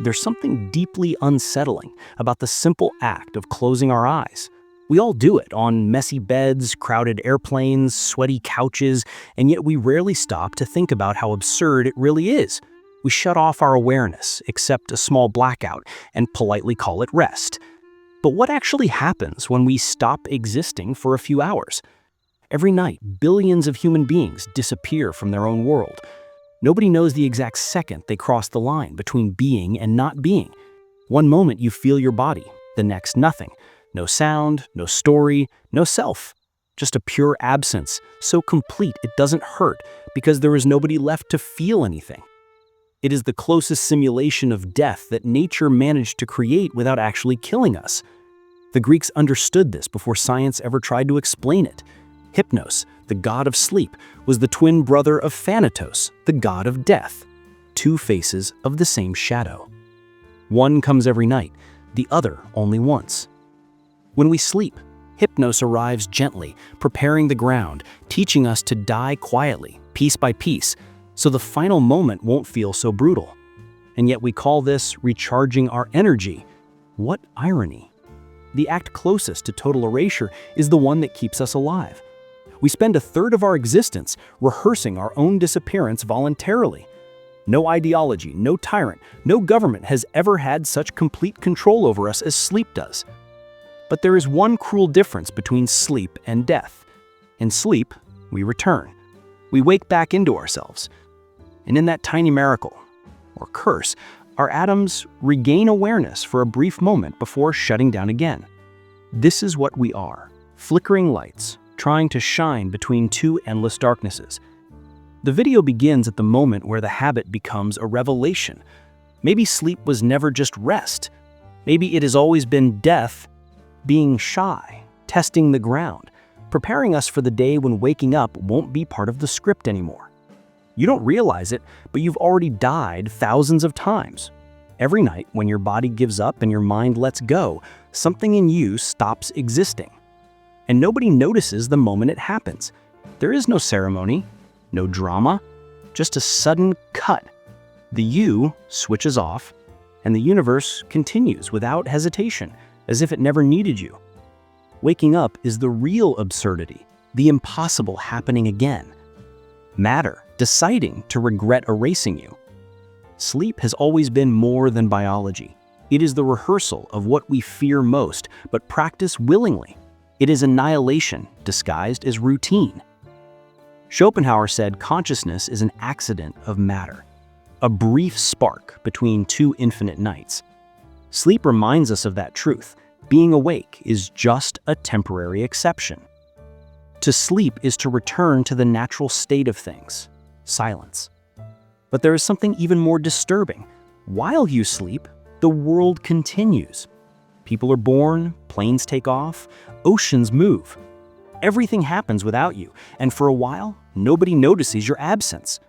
There's something deeply unsettling about the simple act of closing our eyes. We all do it on messy beds, crowded airplanes, sweaty couches, and yet we rarely stop to think about how absurd it really is. We shut off our awareness, accept a small blackout, and politely call it rest. But what actually happens when we stop existing for a few hours? Every night, billions of human beings disappear from their own world. Nobody knows the exact second they cross the line between being and not being. One moment you feel your body, the next nothing. No sound, no story, no self. Just a pure absence, so complete it doesn't hurt because there is nobody left to feel anything. It is the closest simulation of death that nature managed to create without actually killing us. The Greeks understood this before science ever tried to explain it. Hypnos, the god of sleep, was the twin brother of Thanatos, the god of death. Two faces of the same shadow. One comes every night, the other only once. When we sleep, Hypnos arrives gently, preparing the ground, teaching us to die quietly, piece by piece, so the final moment won't feel so brutal. And yet we call this recharging our energy. What irony! The act closest to total erasure is the one that keeps us alive. We spend a third of our existence rehearsing our own disappearance voluntarily. No ideology, no tyrant, no government has ever had such complete control over us as sleep does. But there is one cruel difference between sleep and death. In sleep, we return. We wake back into ourselves. And in that tiny miracle, or curse, our atoms regain awareness for a brief moment before shutting down again. This is what we are, flickering lights, trying to shine between two endless darknesses. The video begins at the moment where the habit becomes a revelation. Maybe sleep was never just rest. Maybe it has always been death, being shy, testing the ground, preparing us for the day when waking up won't be part of the script anymore. You don't realize it, but you've already died thousands of times. Every night, when your body gives up and your mind lets go, something in you stops existing. And nobody notices the moment it happens. There is no ceremony, no drama, just a sudden cut. The you switches off, and the universe continues without hesitation, as if it never needed you. Waking up is the real absurdity, the impossible happening again. Matter deciding to regret erasing you. Sleep has always been more than biology. It is the rehearsal of what we fear most, but practice willingly. It is annihilation disguised as routine. Schopenhauer said consciousness is an accident of matter, a brief spark between two infinite nights. Sleep reminds us of that truth. Being awake is just a temporary exception. To sleep is to return to the natural state of things, silence. But there is something even more disturbing. While you sleep, the world continues. People are born, planes take off, oceans move. Everything happens without you, and for a while, nobody notices your absence.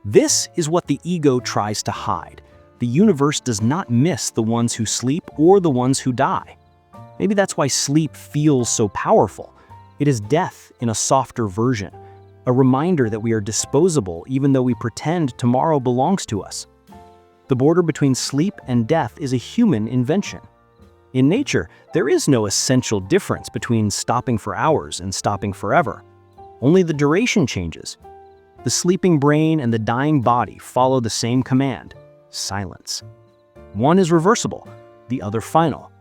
This is what the ego tries to hide. The universe does not miss the ones who sleep or the ones who die. Maybe that's why sleep feels so powerful. It is death in a softer version, a reminder that we are disposable even though we pretend tomorrow belongs to us. The border between sleep and death is a human invention. In nature, there is no essential difference between stopping for hours and stopping forever. Only the duration changes. The sleeping brain and the dying body follow the same command: silence. One is reversible, the other final.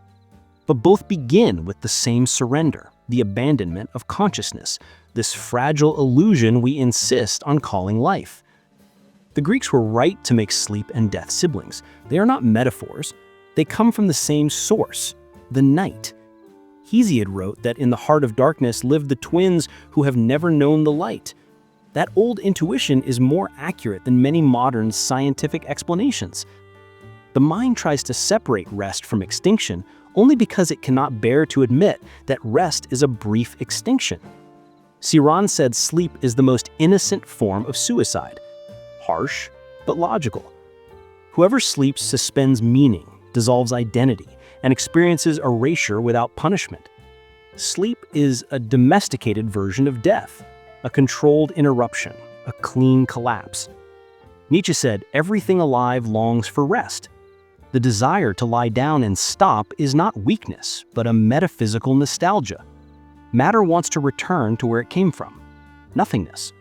But both begin with the same surrender, the abandonment of consciousness, this fragile illusion we insist on calling life. The Greeks were right to make sleep and death siblings. They are not metaphors. They come from the same source, the night. Hesiod wrote that in the heart of darkness live the twins who have never known the light. That old intuition is more accurate than many modern scientific explanations. The mind tries to separate rest from extinction only because it cannot bear to admit that rest is a brief extinction. Ciron said sleep is the most innocent form of suicide. Harsh, but logical. Whoever sleeps suspends meaning, dissolves identity, and experiences erasure without punishment. Sleep is a domesticated version of death, a controlled interruption, a clean collapse. Nietzsche said, "Everything alive longs for rest." The desire to lie down and stop is not weakness, but a metaphysical nostalgia. Matter wants to return to where it came from, nothingness.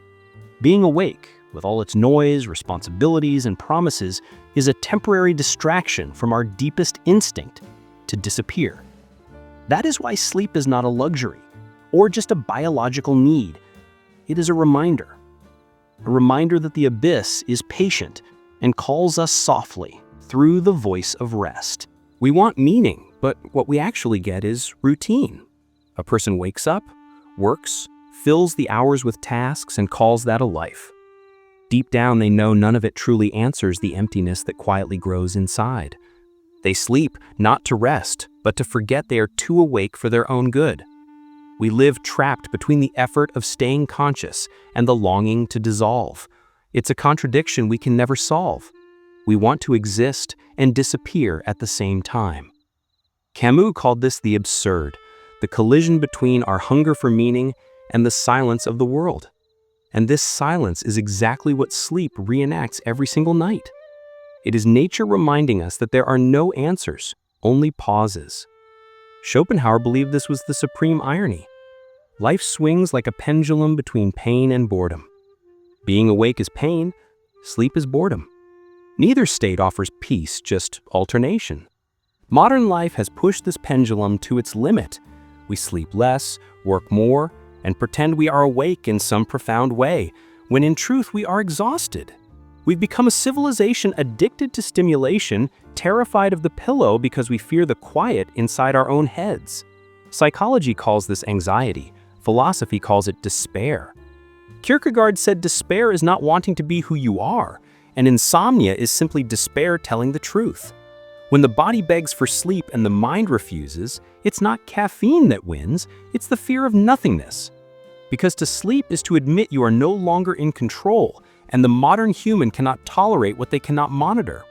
Being awake, with all its noise, responsibilities, and promises, is a temporary distraction from our deepest instinct to disappear. That is why sleep is not a luxury, or just a biological need. It is a reminder that the abyss is patient and calls us softly through the voice of rest. We want meaning, but what we actually get is routine. A person wakes up, works, fills the hours with tasks, and calls that a life. Deep down, they know none of it truly answers the emptiness that quietly grows inside. They sleep not to rest, but to forget they are too awake for their own good. We live trapped between the effort of staying conscious and the longing to dissolve. It's a contradiction we can never solve. We want to exist and disappear at the same time. Camus called this the absurd, the collision between our hunger for meaning and the silence of the world. And this silence is exactly what sleep reenacts every single night. It is nature reminding us that there are no answers, only pauses. Schopenhauer believed this was the supreme irony. Life swings like a pendulum between pain and boredom. Being awake is pain, sleep is boredom. Neither state offers peace, just alternation. Modern life has pushed this pendulum to its limit. We sleep less, work more, and pretend we are awake in some profound way, when in truth we are exhausted. We've become a civilization addicted to stimulation, terrified of the pillow because we fear the quiet inside our own heads. Psychology calls this anxiety. Philosophy calls it despair. Kierkegaard said despair is not wanting to be who you are, and insomnia is simply despair telling the truth. When the body begs for sleep and the mind refuses, it's not caffeine that wins, it's the fear of nothingness. Because to sleep is to admit you are no longer in control, and the modern human cannot tolerate what they cannot monitor.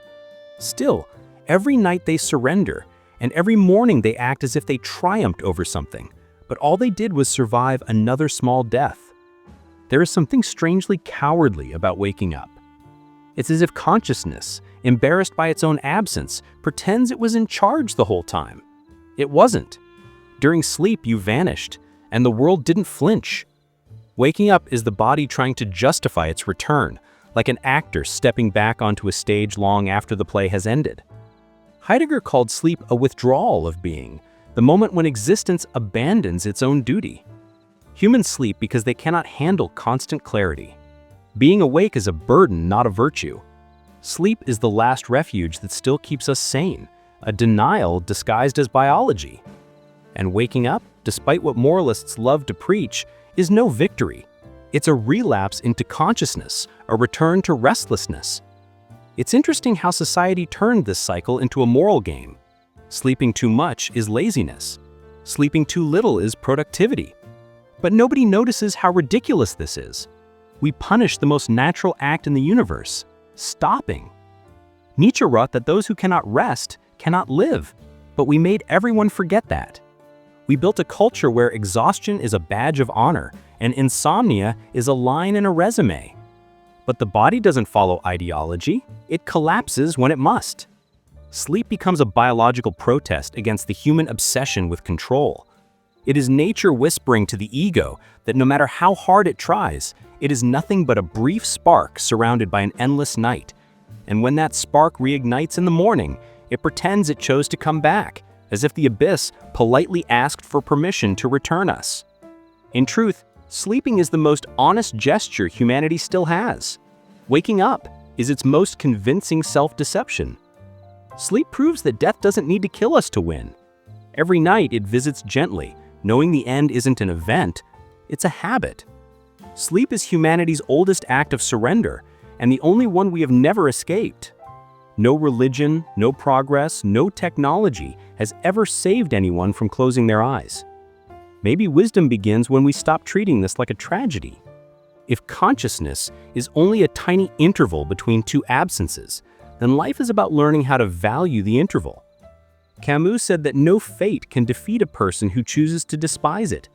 Still, every night they surrender, and every morning they act as if they triumphed over something, but all they did was survive another small death. There is something strangely cowardly about waking up. It's as if consciousness, embarrassed by its own absence, pretends it was in charge the whole time. It wasn't. During sleep, you vanished, and the world didn't flinch. Waking up is the body trying to justify its return, like an actor stepping back onto a stage long after the play has ended. Heidegger called sleep a withdrawal of being, the moment when existence abandons its own duty. Humans sleep because they cannot handle constant clarity. Being awake is a burden, not a virtue. Sleep is the last refuge that still keeps us sane, a denial disguised as biology. And waking up, despite what moralists love to preach, is no victory. It's a relapse into consciousness, a return to restlessness. It's interesting how society turned this cycle into a moral game. Sleeping too much is laziness. Sleeping too little is productivity. But nobody notices how ridiculous this is. We punish the most natural act in the universe, stopping. Nietzsche wrote that those who cannot rest cannot live, but we made everyone forget that. We built a culture where exhaustion is a badge of honor and insomnia is a line in a resume. But the body doesn't follow ideology, it collapses when it must. Sleep becomes a biological protest against the human obsession with control. It is nature whispering to the ego that no matter how hard it tries, it is nothing but a brief spark surrounded by an endless night. And when that spark reignites in the morning, it pretends it chose to come back, as if the abyss politely asked for permission to return us. In truth, sleeping is the most honest gesture humanity still has. Waking up is its most convincing self-deception. Sleep proves that death doesn't need to kill us to win. Every night it visits gently, knowing the end isn't an event, it's a habit. Sleep is humanity's oldest act of surrender, and the only one we have never escaped. No religion, no progress, no technology has ever saved anyone from closing their eyes. Maybe wisdom begins when we stop treating this like a tragedy. If consciousness is only a tiny interval between two absences, then life is about learning how to value the interval. Camus said that no fate can defeat a person who chooses to despise it.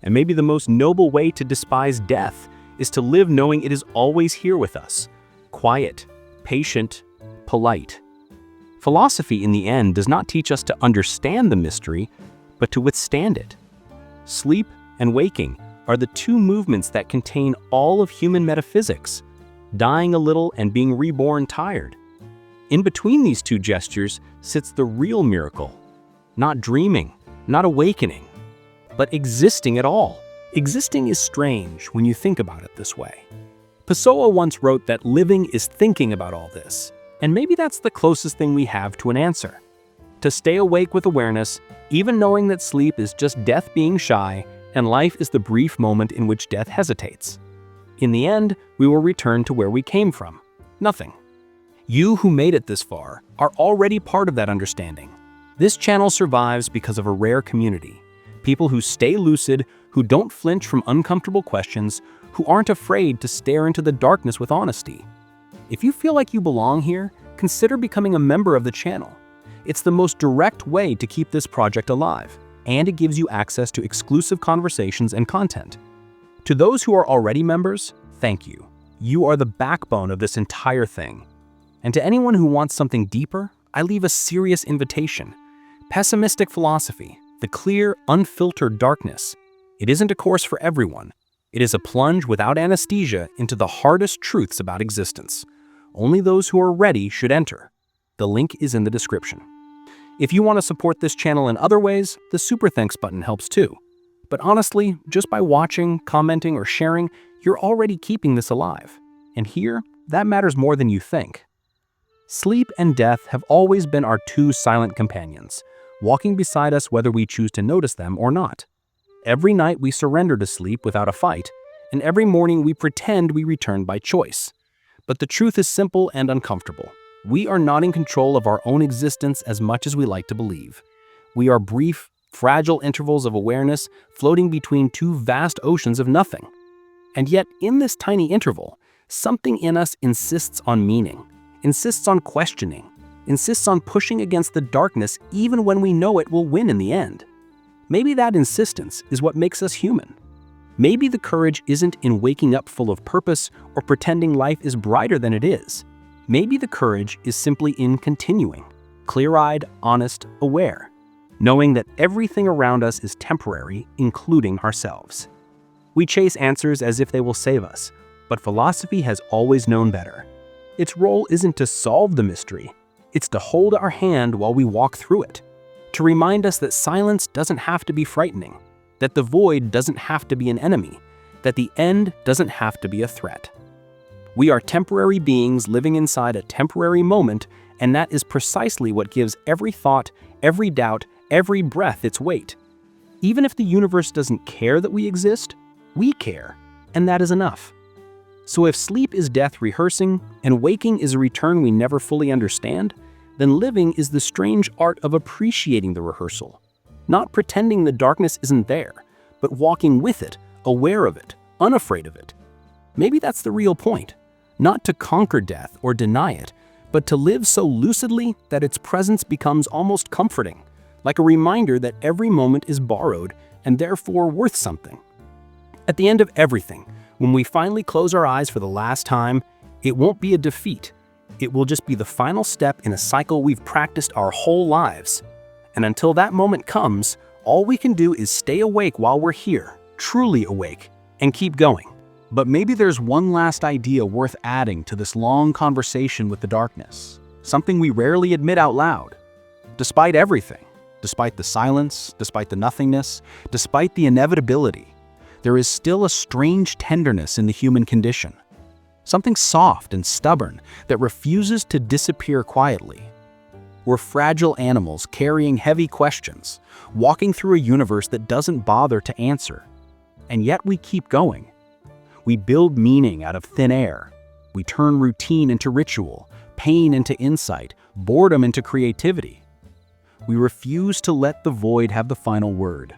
And maybe the most noble way to despise death is to live knowing it is always here with us, quiet, patient, polite. Philosophy, in the end, does not teach us to understand the mystery, but to withstand it. Sleep and waking are the two movements that contain all of human metaphysics, dying a little and being reborn tired. In between these two gestures sits the real miracle, not dreaming, not awakening, but existing at all. Existing is strange when you think about it this way. Pessoa once wrote that living is thinking about all this, and maybe that's the closest thing we have to an answer. To stay awake with awareness, even knowing that sleep is just death being shy, and life is the brief moment in which death hesitates. In the end, we will return to where we came from, nothing. You who made it this far are already part of that understanding. This channel survives because of a rare community. People who stay lucid, who don't flinch from uncomfortable questions, who aren't afraid to stare into the darkness with honesty. If you feel like you belong here, consider becoming a member of the channel. It's the most direct way to keep this project alive, and it gives you access to exclusive conversations and content. To those who are already members, thank you. You are the backbone of this entire thing. And to anyone who wants something deeper, I leave a serious invitation. Pessimistic philosophy, the clear, unfiltered darkness. It isn't a course for everyone. It is a plunge without anesthesia into the hardest truths about existence. Only those who are ready should enter. The link is in the description. If you want to support this channel in other ways, the super thanks button helps too. But honestly, just by watching, commenting, or sharing, you're already keeping this alive. And here, that matters more than you think. Sleep and death have always been our two silent companions, walking beside us whether we choose to notice them or not. Every night we surrender to sleep without a fight, and every morning we pretend we return by choice. But the truth is simple and uncomfortable. We are not in control of our own existence as much as we like to believe. We are brief, fragile intervals of awareness floating between two vast oceans of nothing. And yet, in this tiny interval, something in us insists on meaning, insists on questioning, insists on pushing against the darkness even when we know it will win in the end. Maybe that insistence is what makes us human. Maybe the courage isn't in waking up full of purpose or pretending life is brighter than it is. Maybe the courage is simply in continuing, clear-eyed, honest, aware, knowing that everything around us is temporary, including ourselves. We chase answers as if they will save us, but philosophy has always known better. Its role isn't to solve the mystery, it's to hold our hand while we walk through it, to remind us that silence doesn't have to be frightening, that the void doesn't have to be an enemy, that the end doesn't have to be a threat. We are temporary beings living inside a temporary moment, and that is precisely what gives every thought, every doubt, every breath its weight. Even if the universe doesn't care that we exist, we care, and that is enough. So if sleep is death rehearsing, and waking is a return we never fully understand, then living is the strange art of appreciating the rehearsal. Not pretending the darkness isn't there, but walking with it, aware of it, unafraid of it. Maybe that's the real point. Not to conquer death or deny it, but to live so lucidly that its presence becomes almost comforting, like a reminder that every moment is borrowed and therefore worth something. At the end of everything, when we finally close our eyes for the last time, it won't be a defeat. It will just be the final step in a cycle we've practiced our whole lives. And until that moment comes, all we can do is stay awake while we're here, truly awake, and keep going. But maybe there's one last idea worth adding to this long conversation with the darkness, something we rarely admit out loud. Despite everything, despite the silence, despite the nothingness, despite the inevitability, there is still a strange tenderness in the human condition. Something soft and stubborn that refuses to disappear quietly. We're fragile animals carrying heavy questions, walking through a universe that doesn't bother to answer. And yet we keep going. We build meaning out of thin air. We turn routine into ritual, pain into insight, boredom into creativity. We refuse to let the void have the final word.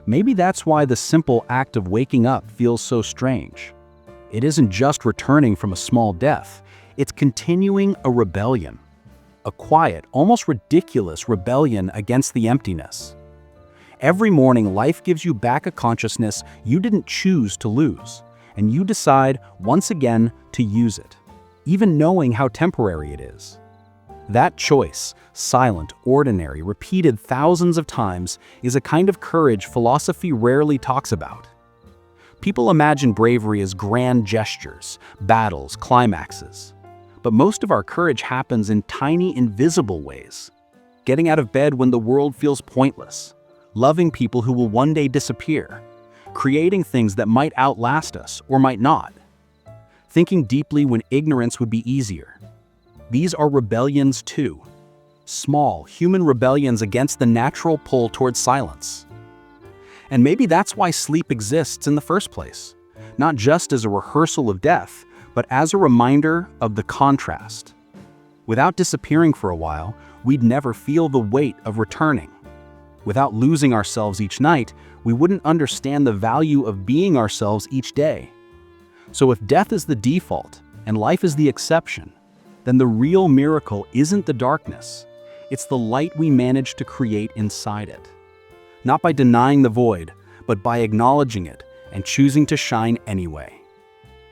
Maybe that's why the simple act of waking up feels so strange. It isn't just returning from a small death, it's continuing a rebellion. A quiet, almost ridiculous rebellion against the emptiness. Every morning, life gives you back a consciousness you didn't choose to lose, and you decide once again to use it, even knowing how temporary it is. That choice, silent, ordinary, repeated thousands of times, is a kind of courage philosophy rarely talks about. People imagine bravery as grand gestures, battles, climaxes. But most of our courage happens in tiny, invisible ways. Getting out of bed when the world feels pointless, loving people who will one day disappear, creating things that might outlast us or might not, thinking deeply when ignorance would be easier. These are rebellions too. Small, human rebellions against the natural pull towards silence. And maybe that's why sleep exists in the first place, not just as a rehearsal of death, but as a reminder of the contrast. Without disappearing for a while, we'd never feel the weight of returning. Without losing ourselves each night, we wouldn't understand the value of being ourselves each day. So if death is the default and life is the exception, then the real miracle isn't the darkness, it's the light we manage to create inside it. Not by denying the void, but by acknowledging it and choosing to shine anyway.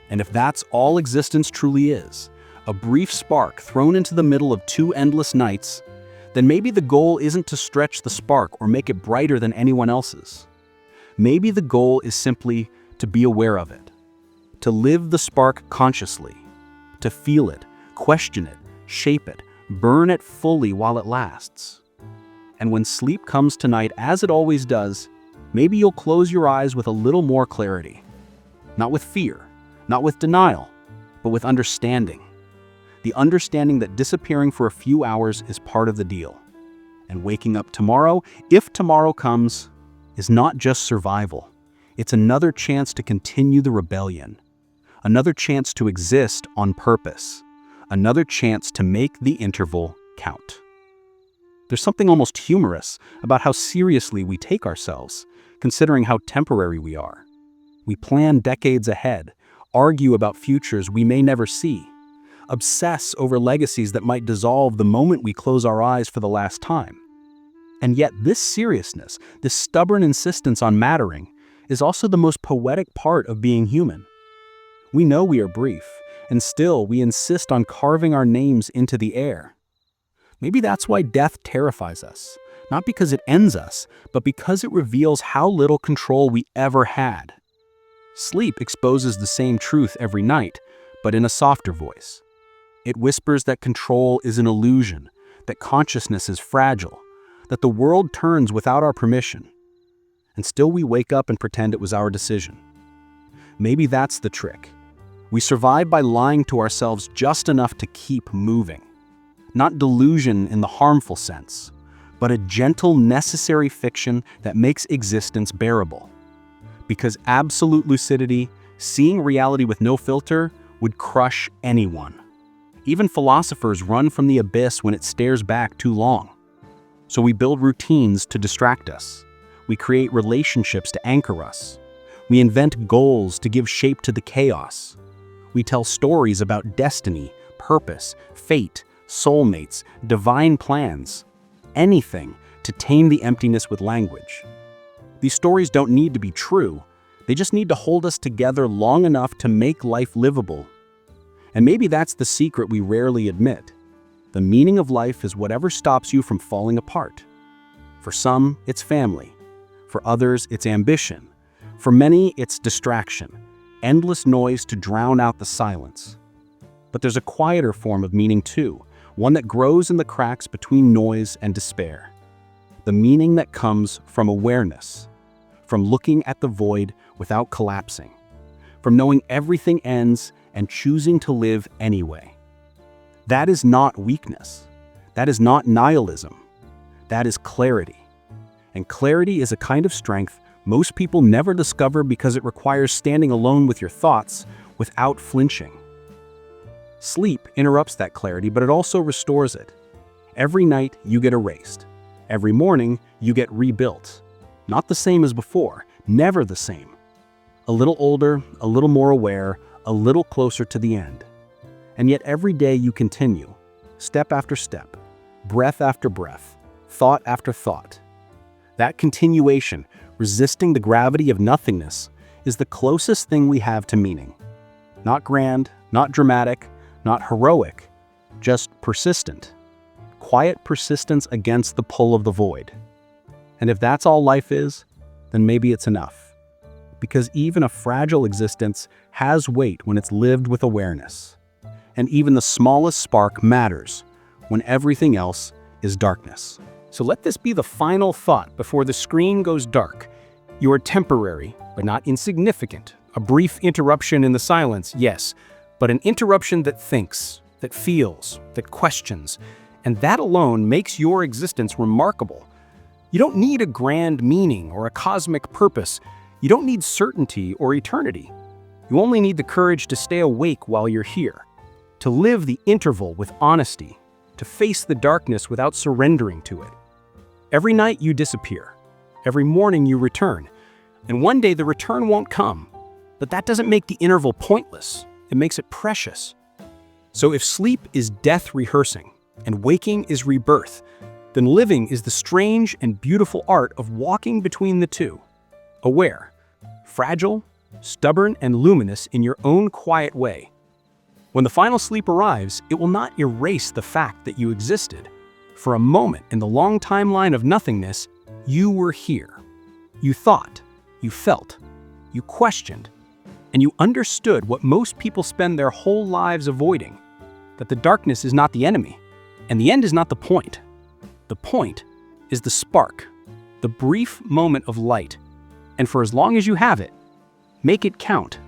And if that's all existence truly is, a brief spark thrown into the middle of two endless nights, then maybe the goal isn't to stretch the spark or make it brighter than anyone else's. Maybe the goal is simply to be aware of it, to live the spark consciously, to feel it, question it, shape it, burn it fully while it lasts. And when sleep comes tonight, as it always does, maybe you'll close your eyes with a little more clarity. Not with fear, not with denial, but with understanding. The understanding that disappearing for a few hours is part of the deal. And waking up tomorrow, if tomorrow comes, is not just survival. It's another chance to continue the rebellion. Another chance to exist on purpose. Another chance to make the interval count. There's something almost humorous about how seriously we take ourselves, considering how temporary we are. We plan decades ahead, argue about futures we may never see, obsess over legacies that might dissolve the moment we close our eyes for the last time. And yet this seriousness, this stubborn insistence on mattering, is also the most poetic part of being human. We know we are brief, and still we insist on carving our names into the air. Maybe that's why death terrifies us, not because it ends us, but because it reveals how little control we ever had. Sleep exposes the same truth every night, but in a softer voice. It whispers that control is an illusion, that consciousness is fragile, that the world turns without our permission. And still we wake up and pretend it was our decision. Maybe that's the trick. We survive by lying to ourselves just enough to keep moving. Not delusion in the harmful sense, but a gentle, necessary fiction that makes existence bearable. Because absolute lucidity, seeing reality with no filter, would crush anyone. Even philosophers run from the abyss when it stares back too long. So we build routines to distract us. We create relationships to anchor us. We invent goals to give shape to the chaos. We tell stories about destiny, purpose, fate, soulmates, divine plans, anything to tame the emptiness with language. These stories don't need to be true. They just need to hold us together long enough to make life livable. And maybe that's the secret we rarely admit. The meaning of life is whatever stops you from falling apart. For some, it's family. For others, it's ambition. For many, it's distraction, endless noise to drown out the silence. But there's a quieter form of meaning too, one that grows in the cracks between noise and despair. The meaning that comes from awareness, from looking at the void without collapsing, from knowing everything ends and choosing to live anyway. That is not weakness. That is not nihilism. That is clarity. And clarity is a kind of strength most people never discover because it requires standing alone with your thoughts without flinching. Sleep interrupts that clarity, but it also restores it. Every night you get erased. Every morning you get rebuilt. Not the same as before, never the same. A little older, a little more aware, a little closer to the end. And yet every day you continue, step after step, breath after breath, thought after thought. That continuation, resisting the gravity of nothingness, is the closest thing we have to meaning. Not grand, not dramatic, not heroic, just persistent. quiet persistence against the pull of the void. And if that's all life is, then maybe it's enough. Because even a fragile existence has weight when it's lived with awareness. And even the smallest spark matters when everything else is darkness. So let this be the final thought before the screen goes dark. You are temporary, but not insignificant. A brief interruption in the silence, yes, but an interruption that thinks, that feels, that questions, and that alone makes your existence remarkable. You don't need a grand meaning or a cosmic purpose. You don't need certainty or eternity. You only need the courage to stay awake while you're here, to live the interval with honesty, to face the darkness without surrendering to it. Every night you disappear. Every morning you return. And one day the return won't come. But that doesn't make the interval pointless. It makes it precious. So if sleep is death rehearsing and waking is rebirth, then living is the strange and beautiful art of walking between the two. Aware, fragile, stubborn, and luminous in your own quiet way. When the final sleep arrives, it will not erase the fact that you existed. For a moment in the long timeline of nothingness, you were here. You thought, you felt, you questioned, and you understood what most people spend their whole lives avoiding, that the darkness is not the enemy, and the end is not the point. The point is the spark, the brief moment of light, and for as long as you have it, make it count.